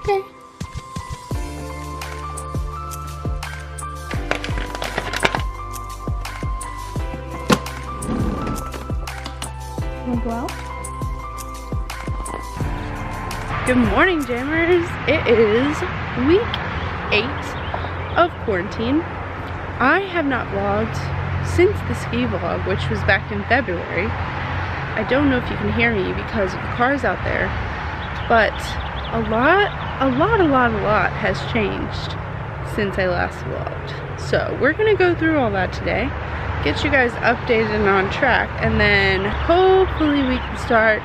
Okay. Wanna go out? Good morning, Jammers. It is week 8 of quarantine. I have not vlogged since the ski vlog, which was back in February. I don't know if you can hear me because of the cars out there, but a lot has changed since I last vlogged. So we're gonna go through all that today, get you guys updated and on track, and then hopefully we can start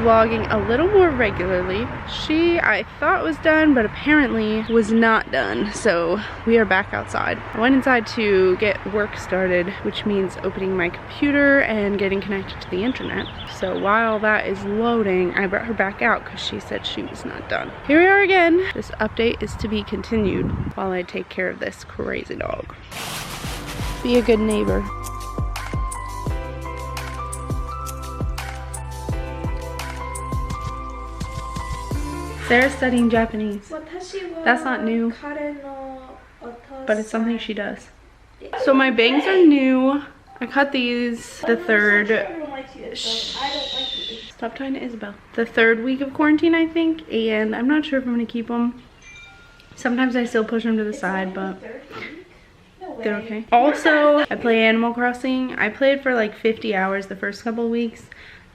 vlogging a little more regularly. She, I thought was done, but apparently was not done. So we are back outside. I went inside to get work started, which means opening my computer and getting connected to the internet. So while that is loading, I brought her back out because she said she was not done. Here we are again. This update is to be continued while I take care of this crazy dog. Be a good neighbor. Sarah's studying Japanese. That's not new, but it's something she does. So my bangs are new. I cut these the third, stop talking to Isabel. The third week of quarantine, I think, and I'm not sure if I'm gonna keep them. Sometimes I still push them to the side, but they're okay. Also, I play Animal Crossing. I played for like 50 hours the first couple weeks,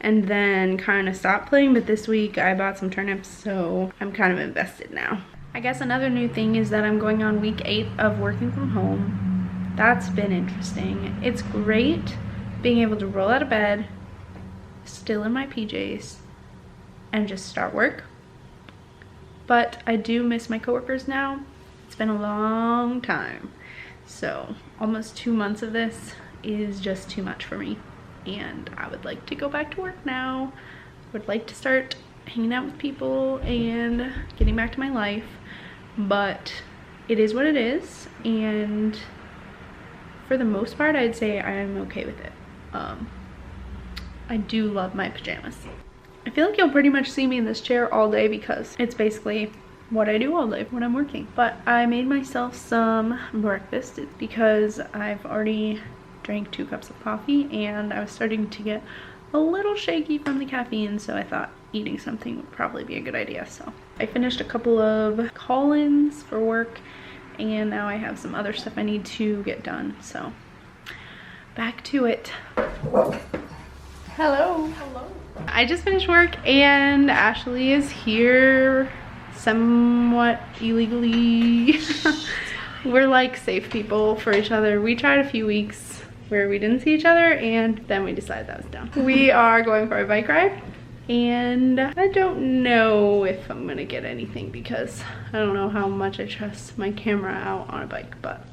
and then kind of stopped playing, but this week I bought some turnips, so I'm kind of invested now. I guess another new thing is that I'm going on week 8 of working from home. That's been interesting. It's great being able to roll out of bed, still in my PJs, and just start work. But I do miss my coworkers now. It's been a long time. So almost 2 months of this is just too much for me. And I would like to go back to work now. Would like to start hanging out with people and getting back to my life, but it is what it is, and for the most part I'd say I'm okay with it. I do love my pajamas. I feel like you'll pretty much see me in this chair all day because it's basically what I do all day when I'm working. But I made myself some breakfast. It's because I've already drank 2 cups of coffee and I was starting to get a little shaky from the caffeine, so I thought eating something would probably be a good idea. So I finished a couple of call-ins for work, and now I have some other stuff I need to get done. So back to it. Hello. Hello. I just finished work and Ashley is here somewhat illegally. We're like safe people for each other. We tried a few weeks where we didn't see each other, and then we decided that was done. We are going for a bike ride, and I don't know if I'm gonna get anything because I don't know how much I trust my camera out on a bike. But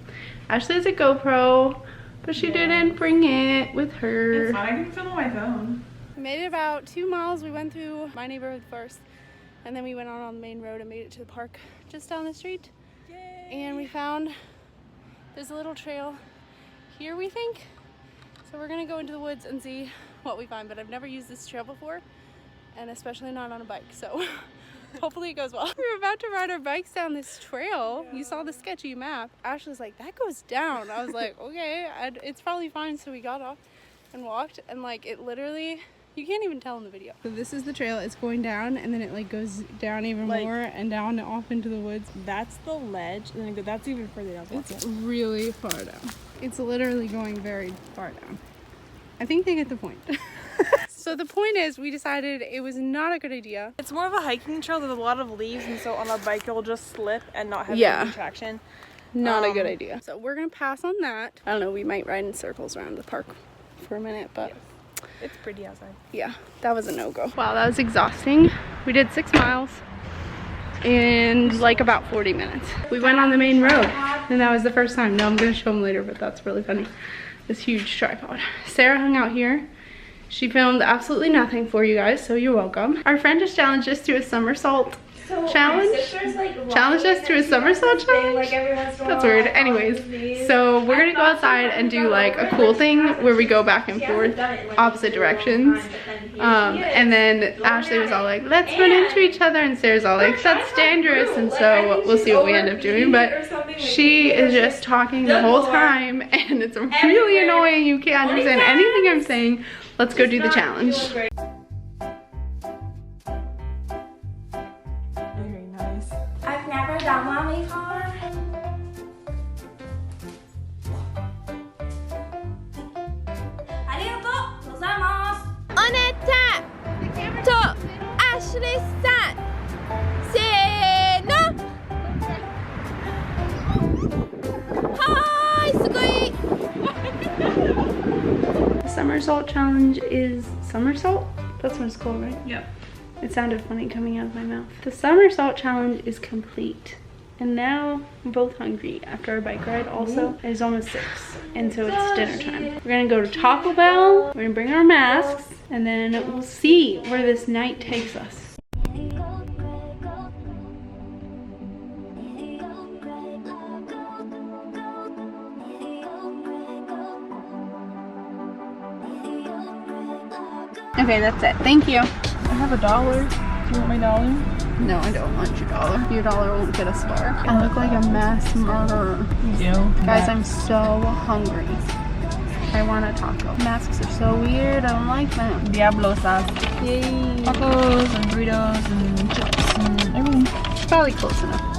Ashley has a GoPro, but she didn't bring it with her. It's fine, I can film on my phone. We made it about 2 miles. We went through my neighborhood first, and then we went on the main road and made it to the park just down the street. Yay. And we found there's a little trail here, we think. So we're gonna go into the woods and see what we find, but I've never used this trail before, and especially not on a bike, so hopefully it goes well. We were about to ride our bikes down this trail. Yeah. You saw the sketchy map. Ashley's like, that goes down. I was like, okay, it's probably fine. So we got off and walked, and like it literally, you can't even tell in the video. So this is the trail. It's going down, and then it like goes down even more and down off into the woods. That's the ledge, and then that's even further down. It's really far down. It's literally going very far down. I think they get the point. So the point is, we decided it was not a good idea. It's more of a hiking trail. There's a lot of leaves, and so on a bike you'll just slip and not have any traction. Not a good idea. So we're gonna pass on that. I don't know, we might ride in circles around the park for a minute, but it's pretty outside. Yeah, that was a no-go. Wow, that was exhausting. We did 6 miles in like about 40 minutes. We went on the main road, and that was the first time. No, I'm gonna show them later, but that's really funny. This huge tripod. Sarah hung out here. She filmed absolutely nothing for you guys, so you're welcome. Our friend just challenged us to a somersault challenge. Challenged us to a somersault challenge. That's weird. Anyways, so we're gonna go outside and do like a cool thing where we go back and forth, opposite directions. And then Ashley was all like, let's run into each other, and Sarah's all like, that's dangerous. And so we'll see what we end up doing. But she is just talking the whole time, and it's really annoying. You can't understand anything I'm saying. Let's go do the challenge. I've never done one before. Arigatou gozaimasu. おねたとアシュレイさんせーのはーいすごい The somersault challenge is somersault? That's what it's called, right? Yep. It sounded funny coming out of my mouth. The somersault challenge is complete. And now we're both hungry after our bike ride also. It's almost 6, and so it's dinner time. We're gonna go to Taco Bell, we're gonna bring our masks, and then we'll see where this night takes us. Okay, that's it. Thank you. I have $1. Do you want my dollar? No, I don't want your dollar. Your dollar won't get us far. I look like a mass murderer. You do. Guys, I'm so hungry. I want a taco. Masks are so weird. I don't like them. Diablo sauce. Yay. Tacos and burritos and chips and everything. Probably close enough.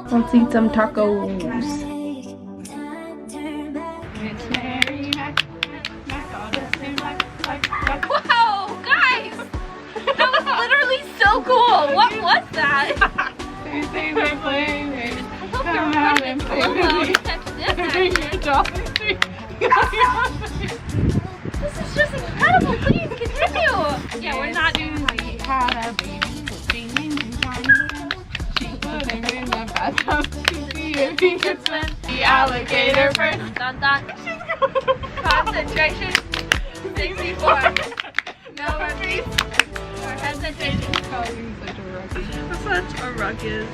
Let's eat some tacos. Wow, guys! That was literally so cool! What was that? I hope you're recording slow-mo. This is just incredible. Please continue. Yeah, we're not doing that. The alligator first. Dun dun. Concentration. 64. No repeat. Or hesitation. Such a ruckus.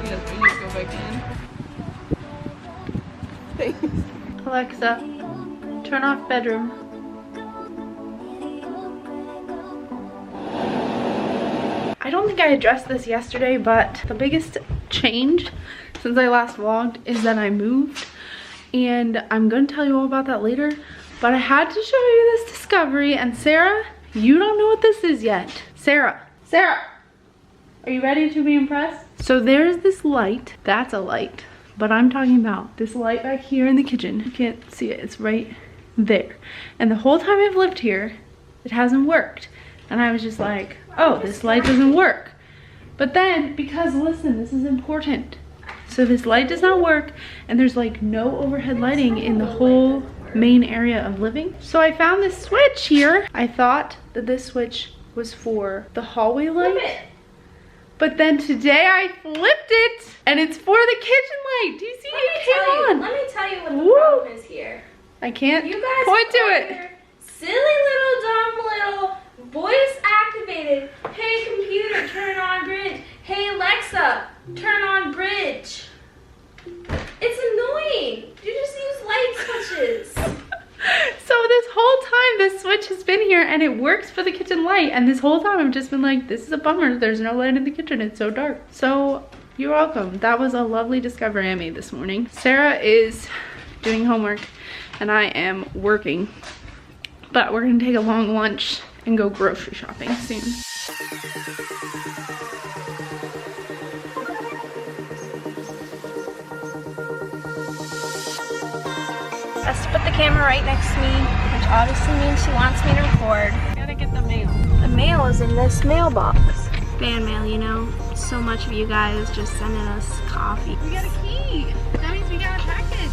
Yes, we need to go back in. Thanks. Alexa, turn off bedroom. I don't think I addressed this yesterday, but the biggest change since I last vlogged is that I moved, and I'm gonna tell you all about that later, but I had to show you this discovery. And Sarah, you don't know what this is yet. Sarah, are you ready to be impressed? So there's this light. That's a light, but I'm talking about this light back here in the kitchen. You can't see it, it's right there. And the whole time I've lived here, it hasn't worked. And I was just like, oh, this light doesn't work. But then, because listen, this is important. So this light does not work, and there's like no overhead lighting in the whole main area of living. So I found this switch here. I thought that this switch was for the hallway light. But then today I flipped it, and it's for the kitchen light. Do you see it came on? Let me tell you what the problem is here. I can't You guys point to it. Silly little dumb little voice activated. Hey computer, turn on bridge. Hey Alexa, turn on bridge. It's annoying. You just use light switches. So this whole time this switch has been here, and it works for the kitchen light, and this whole time I've just been like, this is a bummer, there's no light in the kitchen, it's so dark. So you're welcome. That was a lovely discovery I made this morning. Sarah is doing homework and I am working, but we're gonna take a long lunch and go grocery shopping soon. Let's put the camera right next to me, which obviously means she wants me to record. Gotta get the mail. The mail is in this mailbox. Fan mail, you know. So much of you guys just sending us coffee. We got a key. That means we got a package.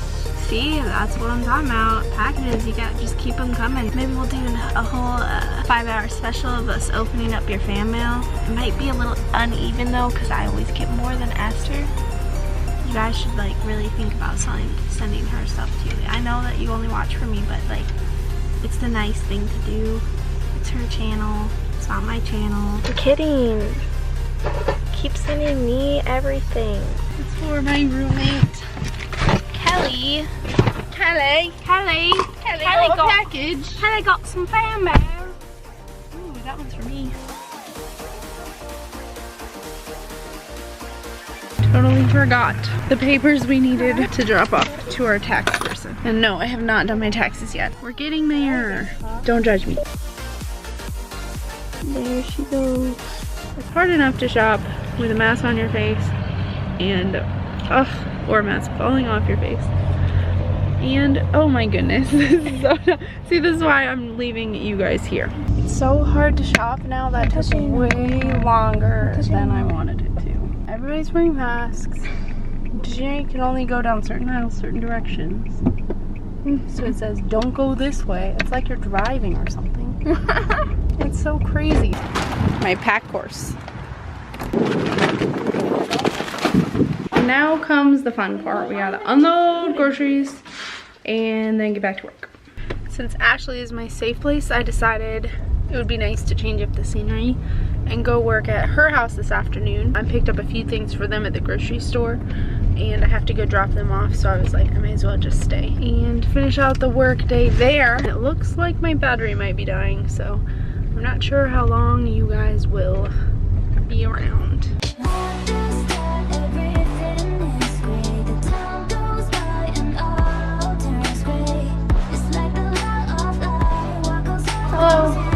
See, that's what I'm talking about. Packages, you got just keep them coming. Maybe we'll do a whole 5-hour special of us opening up your fan mail. It might be a little uneven though, because I always get more than Esther. You guys should like really think about sending her stuff too. I know that you only watch for me, but like, it's the nice thing to do. It's her channel. It's not my channel. I'm kidding. Keep sending me everything. It's for my roommate, Kelly. Kelly got a package. Kelly got some fan mail. Ooh, that one's for me. Totally forgot the papers we needed to drop off to our tax person. And no, I have not done my taxes yet. We're getting there. Don't judge me. There she goes. It's hard enough to shop with a mask on your face and, or a mask falling off your face. And, oh my goodness, this is so, see, this is why I'm leaving you guys here. It's so hard to shop now. That took way longer than I wanted it to. Everybody's wearing masks. You can only go down certain aisles, certain directions. So it says, don't go this way. It's like you're driving or something. It's so crazy. My pack course. Now comes the fun part. We gotta unload groceries and then get back to work. Since Ashley is my safe place, I decided it would be nice to change up the scenery and go work at her house this afternoon. I picked up a few things for them at the grocery store and I have to go drop them off, so I was like, I may as well just stay and finish out the work day there. It looks like my battery might be dying, so I'm not sure how long you guys will be around. Hello.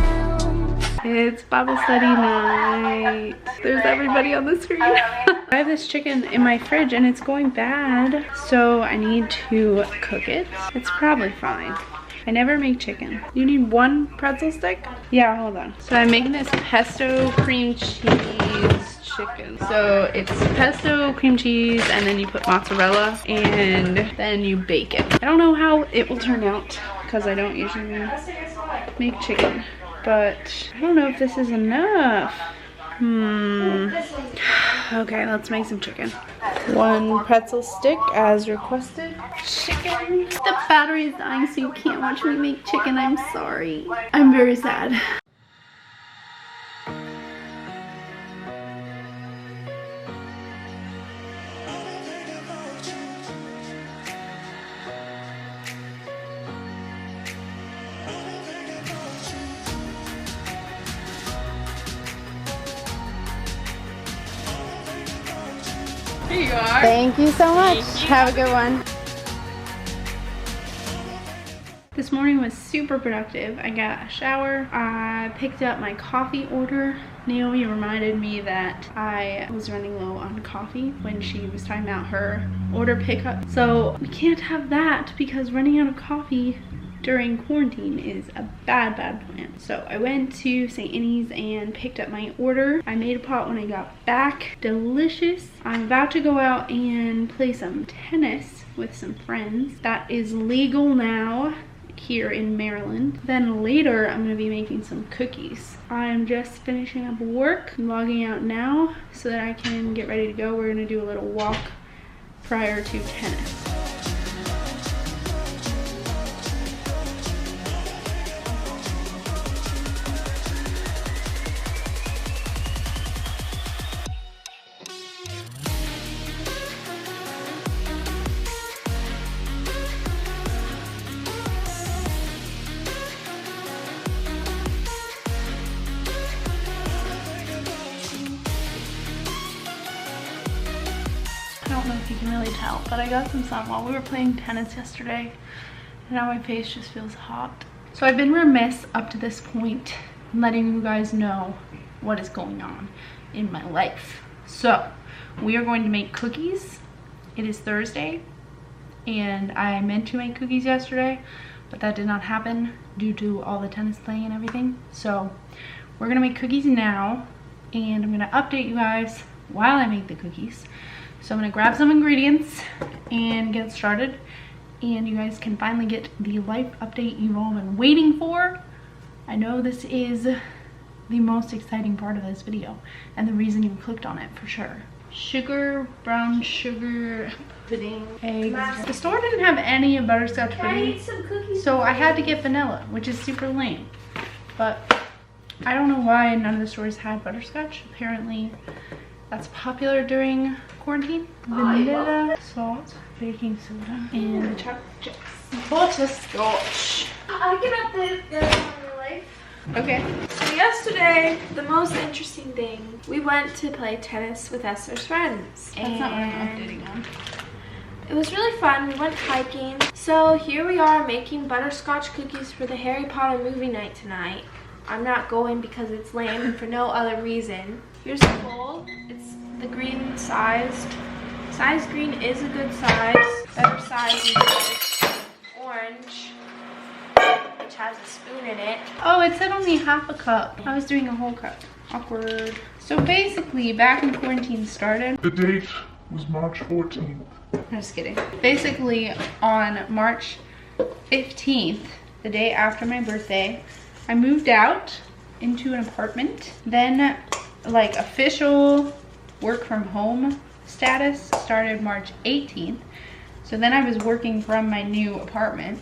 It's Bible study night. There's everybody on the screen. I have this chicken in my fridge and it's going bad, so I need to cook it. It's probably fine. I never make chicken. You need one pretzel stick? Yeah, hold on. So I'm making this pesto cream cheese chicken. So it's pesto, cream cheese, and then you put mozzarella, and then you bake it. I don't know how it will turn out because I don't usually make chicken, but I don't know if this is enough. Okay, let's make some chicken. One pretzel stick as requested. Chicken. The battery is dying, so you can't watch me make chicken. I'm sorry. I'm very sad. Here you are. Thank you so much. Have a good one. This morning was super productive. I got a shower. I picked up my coffee order. Naomi reminded me that I was running low on coffee when she was talking about her order pickup. So we can't have that because running out of coffee during quarantine is a bad plan. So I went to St. Annie's and picked up my order. I made a pot when I got back. Delicious. I'm about to go out and play some tennis with some friends. That is legal now here in Maryland. Then later I'm going to be making some cookies. I'm just finishing up work. I'm logging out now so that I can get ready to go. We're going to do a little walk prior to tennis. I don't know if you can really tell, but I got some sun while we were playing tennis yesterday, and now my face just feels hot. So I've been remiss up to this point in letting you guys know what is going on in my life. So we are going to make cookies. It is Thursday, and I meant to make cookies yesterday, but that did not happen due to all the tennis playing and everything. So we're gonna make cookies now, and I'm gonna update you guys while I make the cookies. So I'm gonna grab some ingredients and get started, and you guys can finally get the life update you've all been waiting for. I know this is the most exciting part of this video and the reason you clicked on it for sure. Sugar, brown sugar pudding, eggs. The store didn't have any butterscotch pudding, so I had to get vanilla, which is super lame. But I don't know why none of the stores had butterscotch. Apparently that's popular during quarantine. Vanilla, salt, baking soda, and the chocolate chips. Butterscotch. I'll get up there on your life. Okay. So yesterday, the most interesting thing, we went to play tennis with Esther's friends. That's not what I'm updating on. It was really fun. We went hiking. So here we are making butterscotch cookies for the Harry Potter movie night tonight. I'm not going because it's lame and for no other reason. Here's the bowl. It's the green sized. Size green is a good size. Better size is orange, which has a spoon in it. Oh, it said only half a cup. I was doing a whole cup. Awkward. So basically, back when quarantine started, The date was March 14th. I'm just kidding. Basically, on March 15th, the day after my birthday, I moved out into an apartment. Then, like, official work from home status started March 18th. So then I was working from my new apartment.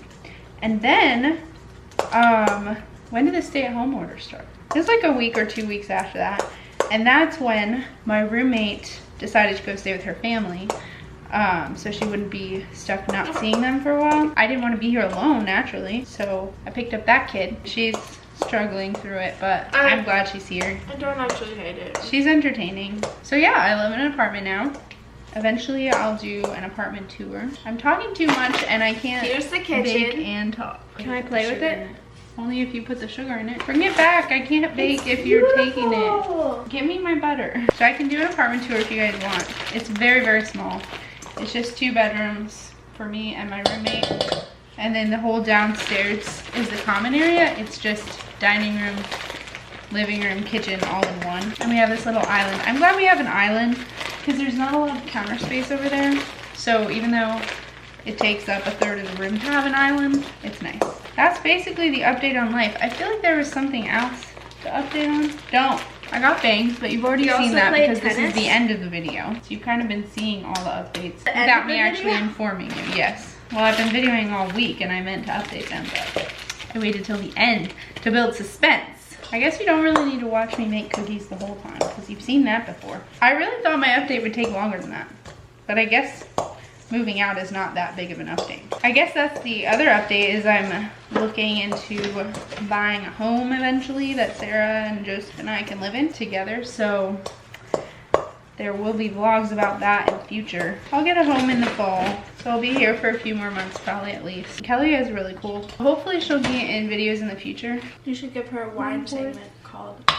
And then, when did the stay-at-home order start? It was like a week or 2 weeks after that. And that's when my roommate decided to go stay with her family. So she wouldn't be stuck not seeing them for a while. I didn't want to be here alone, naturally, so I picked up that kid. She's struggling through it, but I'm glad she's here. I don't actually hate it. She's entertaining. So yeah, I live in an apartment now. Eventually, I'll do an apartment tour. I'm talking too much, and I can't Here's the kitchen. bake and talk. Can I play with it? Only if you put the sugar in it. Bring it back. I can't bake if you're taking it. Give me my butter. So I can do an apartment tour if you guys want. It's very, very small. It's just 2 bedrooms for me and my roommate. And then the whole downstairs is the common area. It's just dining room, living room, kitchen, all in one. And we have this little island. I'm glad we have an island because there's not a lot of counter space over there. So even though it takes up 1/3 of the room to have an island, it's nice. That's basically the update on life. I feel like there was something else to update on. Don't. I got bangs, but you've already seen that because this is the end of the video. So you've kind of been seeing all the updates without me actually informing you. Yes. Well, I've been videoing all week and I meant to update them, but I waited till the end to build suspense. I guess you don't really need to watch me make cookies the whole time because you've seen that before. I really thought my update would take longer than that, but I guess moving out is not that big of an update. I guess that's the other update is I'm looking into buying a home eventually that Sarah and Joseph and I can live in together. So there will be vlogs about that in the future. I'll get a home in the fall, so I'll be here for a few more months probably at least. Kelly is really cool. Hopefully she'll be in videos in the future. You should give her a wine segment called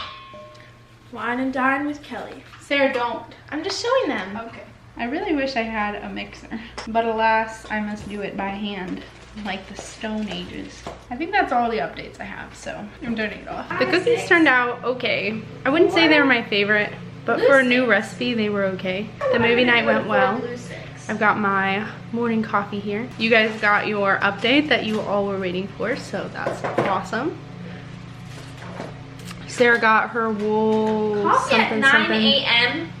Wine and Dine with Kelly. Sarah, don't. I'm just showing them. Okay. I really wish I had a mixer, but alas, I must do it by hand, like the Stone Ages. I think that's all the updates I have, so I'm turning it off. The cookies turned out okay. I wouldn't say they were my favorite, but for a new recipe, they were okay. The movie night went well. I've got my morning coffee here. You guys got your update that you all were waiting for, so that's awesome. Sarah got her wool Coffee something at 9 something. a.m.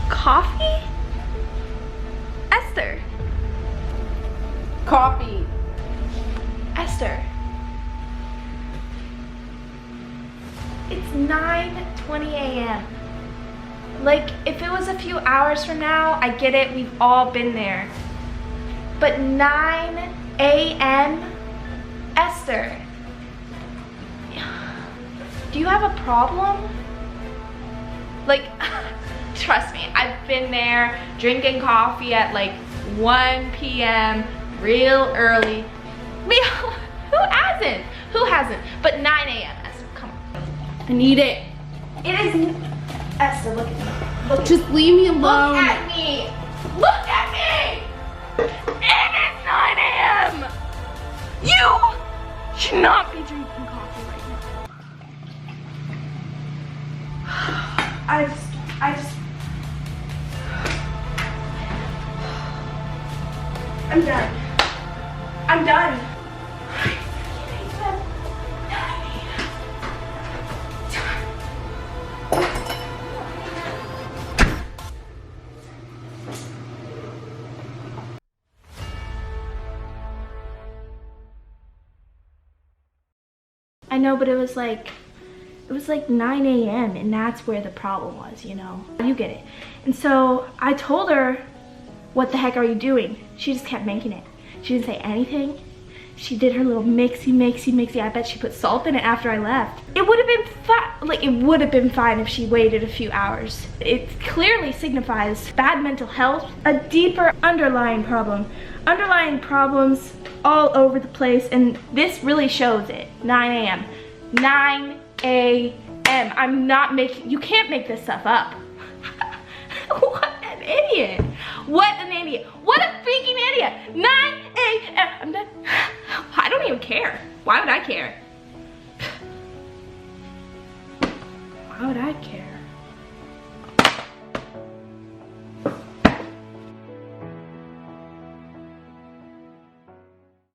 Coffee? Esther. Coffee. Esther. It's 9:20 a.m. Like, if it was a few hours from now, I get it, we've all been there. But 9 a.m.? Esther. Do you have a problem? Like, trust me, I've been there drinking coffee at like 1 p.m. real early. Who hasn't? Who hasn't? But 9 a.m. Esther. I need it. It is. Esther, look at me. Look at Just leave me alone. Look at me. Look at me. It is 9 a.m. You should not be drinking coffee right now. I just. I'm done. I'm done. I know, but it was like 9 a.m. and that's where the problem was, you know? You get it. And so I told her, what the heck are you doing? She just kept making it. She didn't say anything. She did her little mixy. I bet she put salt in it after I left. It would have been fine, like it would have been fine if she waited a few hours. It clearly signifies bad mental health, a deeper underlying problem. Underlying problems all over the place, and this really shows it. 9 a.m. 9 a.m. I'm not making, you can't make this stuff up. What an idiot. What an idiot. What a freaking idiot. 9 a.m. I'm done. I don't even care. Why would I care? Why would I care?